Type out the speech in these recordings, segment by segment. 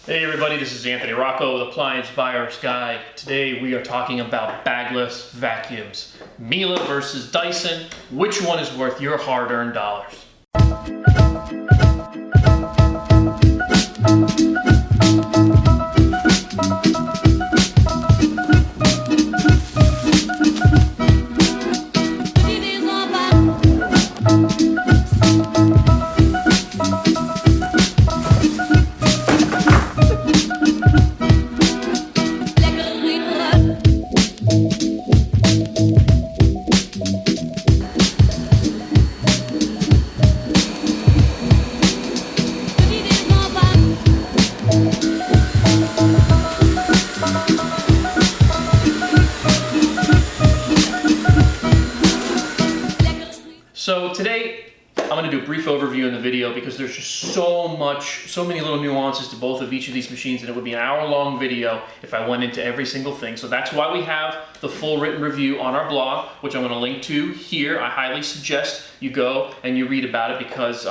Hey everybody, this is Anthony Rocco with Appliance Buyer's Guide. Today we are talking about bagless vacuums. Miele versus Dyson. Which one is worth your hard-earned dollars? So today, I'm going to do a brief overview in the video because there's just so many little nuances to both of each of these machines, and it would be an hour-long video if I went into every single thing. So that's why we have the full written review on our blog, which I'm going to link to here. I highly suggest you go and you read about it because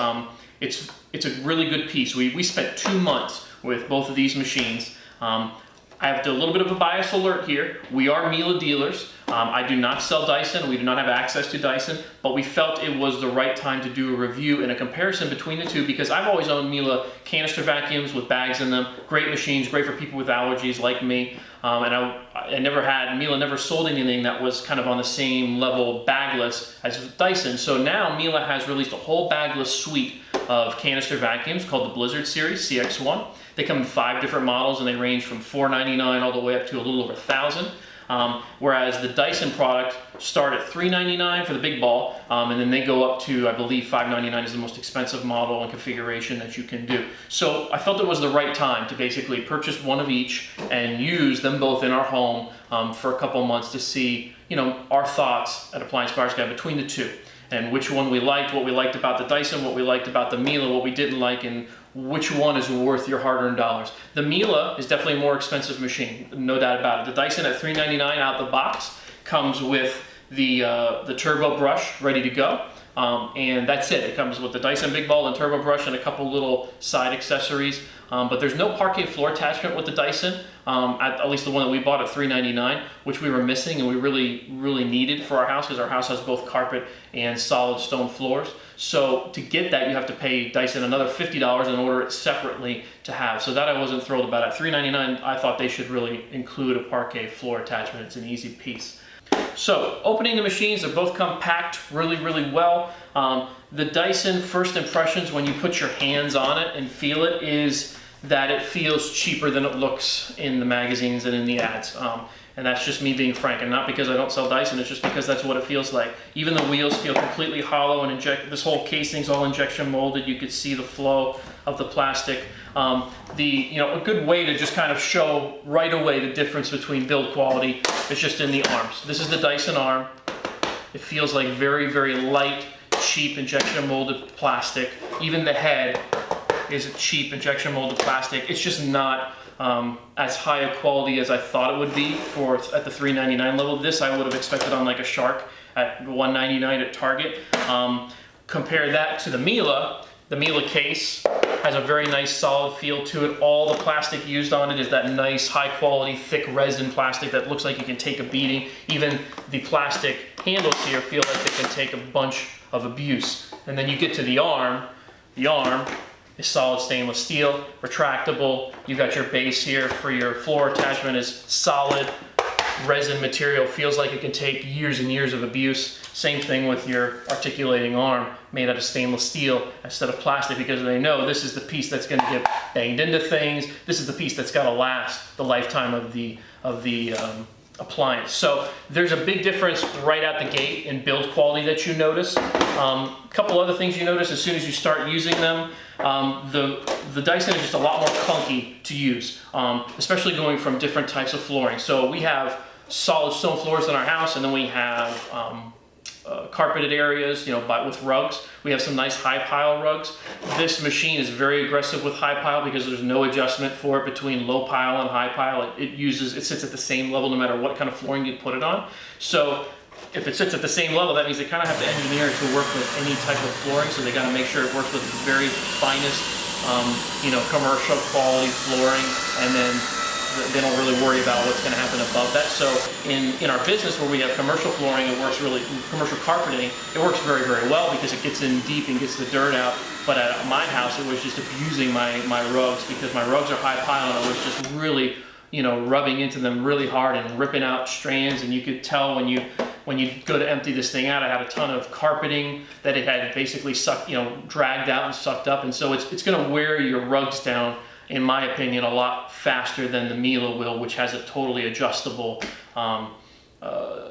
it's a really good piece. We spent 2 months with both of these machines. I have a little bit of a bias alert here. We are Miele dealers. I do not sell Dyson. We do not have access to Dyson, but we felt it was the right time to do a review and a comparison between the two because I've always owned Miele canister vacuums with bags in them. Great machines, great for people with allergies like me. And I never had, Miele never sold anything that was kind of on the same level bagless as Dyson. So now Miele has released a whole bagless suite of canister vacuums called the Blizzard series, CX1. They come in 5 different models and they range from $4.99 all the way up to a little over $1,000. Whereas the Dyson product start at $3.99 for the big ball, and then they go up to, I believe, $5.99 is the most expensive model and configuration that you can do. So I felt it was the right time to basically purchase one of each and use them both in our home for a couple months to see, our thoughts at Appliance Buyer's Guide between the two, and which one we liked, what we liked about the Dyson, what we liked about the Miele, what we didn't like, and which one is worth your hard-earned dollars. The Miele is definitely a more expensive machine, no doubt about it. The Dyson at $3.99 out the box comes with the turbo brush ready to go. And that's it. It comes with the Dyson big ball and turbo brush and a couple little side accessories. But there's no parquet floor attachment with the Dyson, at least the one that we bought at $3.99, which we were missing and we really needed for our house because our house has both carpet and solid stone floors. So to get that, you have to pay Dyson another $50 and order it separately to have. So that I wasn't thrilled about. At $3.99, I thought they should really include a parquet floor attachment. It's an easy piece. So opening the machines, they both come packed really well. The Dyson first impressions when you put your hands on it and feel it is that it feels cheaper than it looks in the magazines and in the ads. And that's just me being frank, and not because I don't sell Dyson, it's just because that's what it feels like. Even the wheels feel completely hollow and this whole casing's all injection molded. You could see the flow of the plastic. A good way to just kind of show right away the difference between build quality is just in the arms. This is the Dyson arm. It feels like very light, cheap injection molded plastic. Even the head is a cheap injection molded plastic. It's just not as high a quality as I thought it would be at the $3.99 level. This I would have expected on like a Shark at $1.99 at Target. Compare that to the Miele Case has a very nice solid feel to it. All the plastic used on it is that nice high quality thick resin plastic that looks like it can take a beating. Even the plastic handles here feel like they can take a bunch of abuse. And then you get to the arm. The arm is solid stainless steel, retractable. You got your base here for your floor attachment is solid resin material. Feels like it can take years and years of abuse. Same thing with your articulating arm made out of stainless steel instead of plastic because they know this is the piece that's going to get banged into things. This is the piece that's got to last the lifetime of the appliance. So there's a big difference right out the gate in build quality that you notice. A couple other things you notice as soon as you start using them. The Dyson is just a lot more clunky to use, especially going from different types of flooring. So we have solid stone floors in our house, and then we have carpeted areas, with rugs. We have some nice high pile rugs. This machine is very aggressive with high pile because there's no adjustment for it between low pile and high pile. It sits at the same level no matter what kind of flooring you put it on. So if it sits at the same level, that means they kind of have to engineer it to work with any type of flooring, so they got to make sure it works with the very finest commercial quality flooring, and then they don't really worry about what's going to happen above that. So in our business where we have commercial flooring, commercial carpeting, it works very, very well because it gets in deep and gets the dirt out. But at my house, it was just abusing my rugs because my rugs are high pile, and it was just really, rubbing into them really hard and ripping out strands. And you could tell when you go to empty this thing out, I had a ton of carpeting that it had basically dragged out and sucked up. And so it's going to wear your rugs down, in my opinion, a lot faster than the Miele will, which has a totally adjustable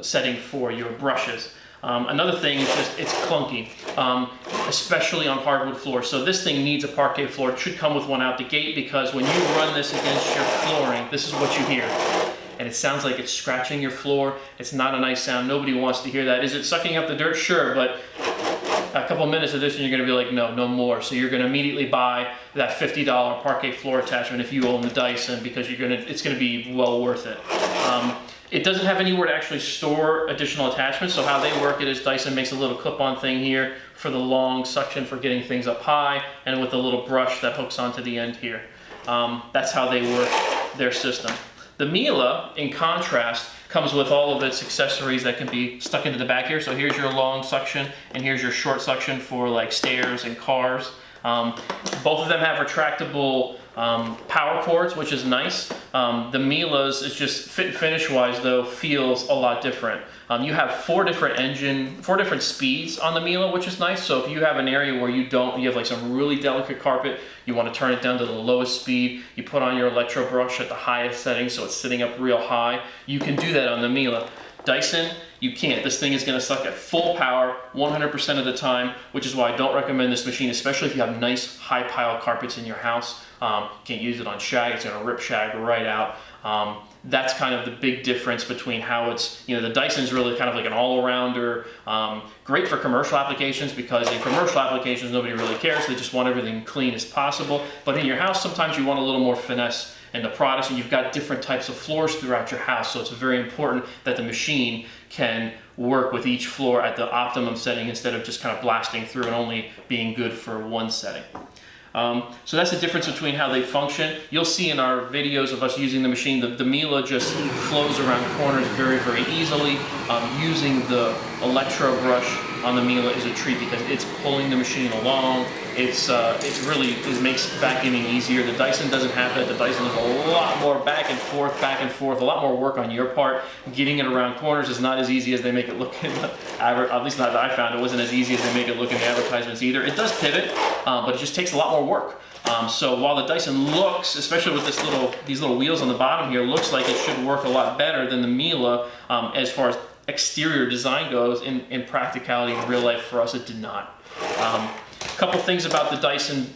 setting for your brushes. Another thing is just it's clunky, especially on hardwood floors. So this thing needs a parquet floor. It should come with one out the gate, because when you run this against your flooring, this is what you hear. And it sounds like it's scratching your floor. It's not a nice sound. Nobody wants to hear that. Is it sucking up the dirt? Sure, but a couple minutes of this and you're going to be like, no more. So you're going to immediately buy that $50 parquet floor attachment if you own the Dyson, because it's going to be well worth it. It doesn't have anywhere to actually store additional attachments. So how they work it is Dyson makes a little clip-on thing here for the long suction for getting things up high, and with a little brush that hooks onto the end here. That's how they work their system. The Miele, in contrast, comes with all of its accessories that can be stuck into the back here. So here's your long suction, and here's your short suction for like stairs and cars. Both of them have retractable power cords, which is nice. The Miele's is just fit and finish wise though feels a lot different. You have four different speeds on the Miele, which is nice. So if you have an area where you have like some really delicate carpet, you want to turn it down to the lowest speed, you put on your Electro brush at the highest setting so it's sitting up real high. You can do that on the Miele. Dyson, you can't. This thing is going to suck at full power 100% of the time, which is why I don't recommend this machine, especially if you have nice high pile carpets in your house. Can't use it on shag. It's going to rip shag right out. That's kind of the big difference between how it's, the Dyson's really kind of like an all-arounder, great for commercial applications, because in commercial applications nobody really cares. They just want everything clean as possible. But in your house, sometimes you want a little more finesse in the products, and you've got different types of floors throughout your house. So it's very important that the machine can work with each floor at the optimum setting instead of just kind of blasting through and only being good for one setting. So that's the difference between how they function. You'll see in our videos of us using the machine, the Miele just flows around corners very, very easily. Using the Electro brush on the Miele is a treat because it's pulling the machine along. It makes vacuuming easier. The Dyson doesn't have that. The Dyson is a lot more back and forth, a lot more work on your part. Getting it around corners is not as easy as they make it look in the at least not that I found. It wasn't as easy as they make it look in the advertisements either. It does pivot, but it just takes a lot more work. So while the Dyson looks, especially with these little wheels on the bottom here, looks like it should work a lot better than the Miele as far as exterior design goes, in practicality in real life for us it did not. A couple things about the Dyson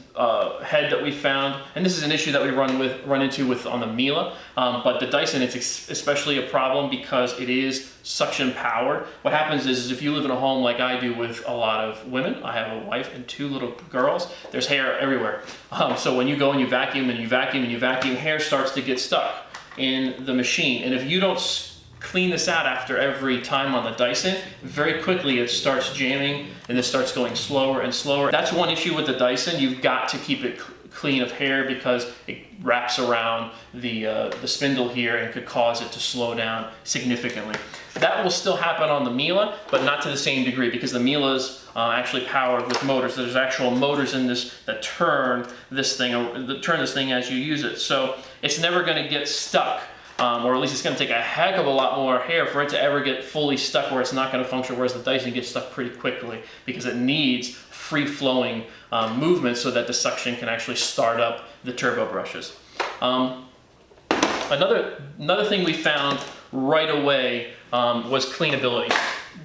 head that we found, and this is an issue that we run into on the Miele, but the Dyson, it's especially a problem because it is suction powered. What happens is if you live in a home like I do with a lot of women, I have a wife and two little girls, there's hair everywhere. So when you go and you vacuum and you vacuum and you vacuum, hair starts to get stuck in the machine. And if you don't clean this out after every time on the Dyson, very quickly it starts jamming and this starts going slower and slower. That's one issue with the Dyson. You've got to keep it clean of hair because it wraps around the spindle here and could cause it to slow down significantly. That will still happen on the Miele, but not to the same degree because the Miele is actually powered with motors. There's actual motors in this that turn this thing as you use it. So it's never going to get stuck. Or at least it's going to take a heck of a lot more hair for it to ever get fully stuck where it's not going to function, whereas the Dyson gets stuck pretty quickly because it needs free-flowing movement so that the suction can actually start up the turbo brushes. Another thing we found right away was cleanability.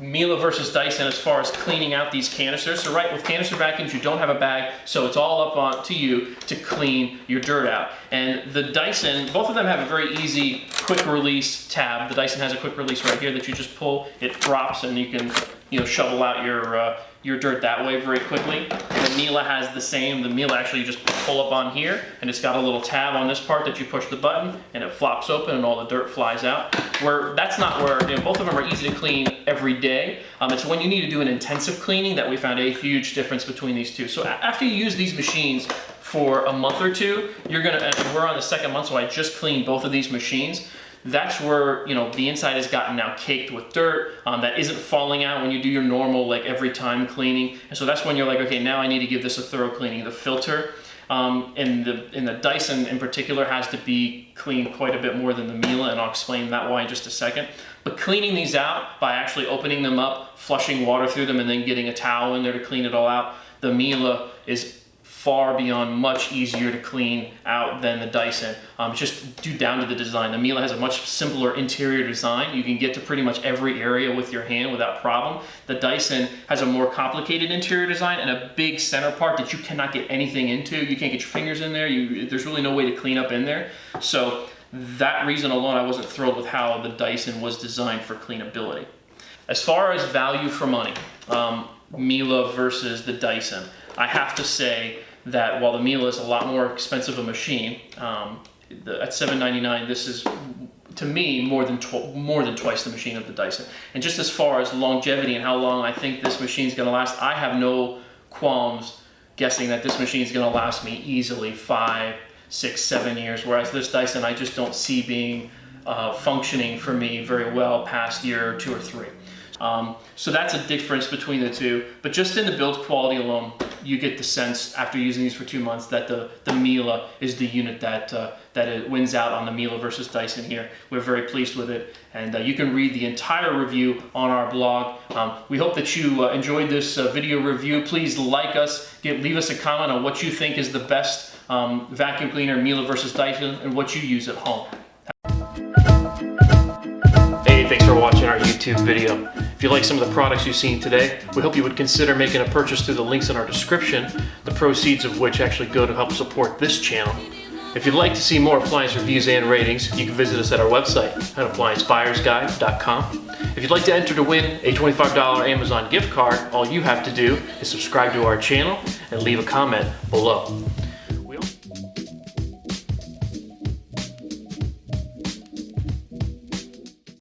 Miele versus Dyson as far as cleaning out these canisters. So with canister vacuums, you don't have a bag, so it's all up to you to clean your dirt out. And the Dyson, both of them have a very easy quick release tab. The Dyson has a quick release right here that you just pull, it drops, and you can shovel out your dirt that way very quickly. The Miele has the same. The Miele actually you just pull up on here, and it's got a little tab on this part that you push the button, and it flops open, and all the dirt flies out. That's not where both of them are easy to clean every day. It's when you need to do an intensive cleaning that we found a huge difference between these two. So after you use these machines for a month or two, you're gonna, and we're on the second month, so I just cleaned both of these machines. That's where, you know, the inside has gotten now caked with dirt that isn't falling out when you do your normal, like, every time cleaning. And so that's when you're like, okay, now I need to give this a thorough cleaning. The filter in the Dyson in particular has to be cleaned quite a bit more than the Miele, and I'll explain that why in just a second. But cleaning these out by actually opening them up, flushing water through them, and then getting a towel in there to clean it all out, the Miele is far beyond much easier to clean out than the Dyson. Just due down to the design. The Miele has a much simpler interior design. You can get to pretty much every area with your hand without problem. The Dyson has a more complicated interior design and a big center part that you cannot get anything into. You can't get your fingers in there. There's really no way to clean up in there. So that reason alone, I wasn't thrilled with how the Dyson was designed for cleanability. As far as value for money, Miele versus the Dyson, I have to say that while the Miele is a lot more expensive a machine, at $7.99, this is, to me, more than twice the machine of the Dyson. And just as far as longevity and how long I think this machine is going to last, I have no qualms guessing that this machine is going to last me easily 5, 6, 7 years, whereas this Dyson I just don't see being functioning for me very well past year 2 or 3. So that's a difference between the two, but just in the build quality alone, you get the sense after using these for 2 months that the Miele is the unit that it wins out on the Miele versus Dyson here. We're very pleased with it, and you can read the entire review on our blog. We hope that you enjoyed this video review. Please like us, leave us a comment on what you think is the best vacuum cleaner, Miele versus Dyson, and what you use at home. Hey, thanks for watching our YouTube video. If you like some of the products you've seen today, we hope you would consider making a purchase through the links in our description, the proceeds of which actually go to help support this channel. If you'd like to see more appliance reviews and ratings, you can visit us at our website at appliancebuyersguide.com. If you'd like to enter to win a $25 Amazon gift card, all you have to do is subscribe to our channel and leave a comment below.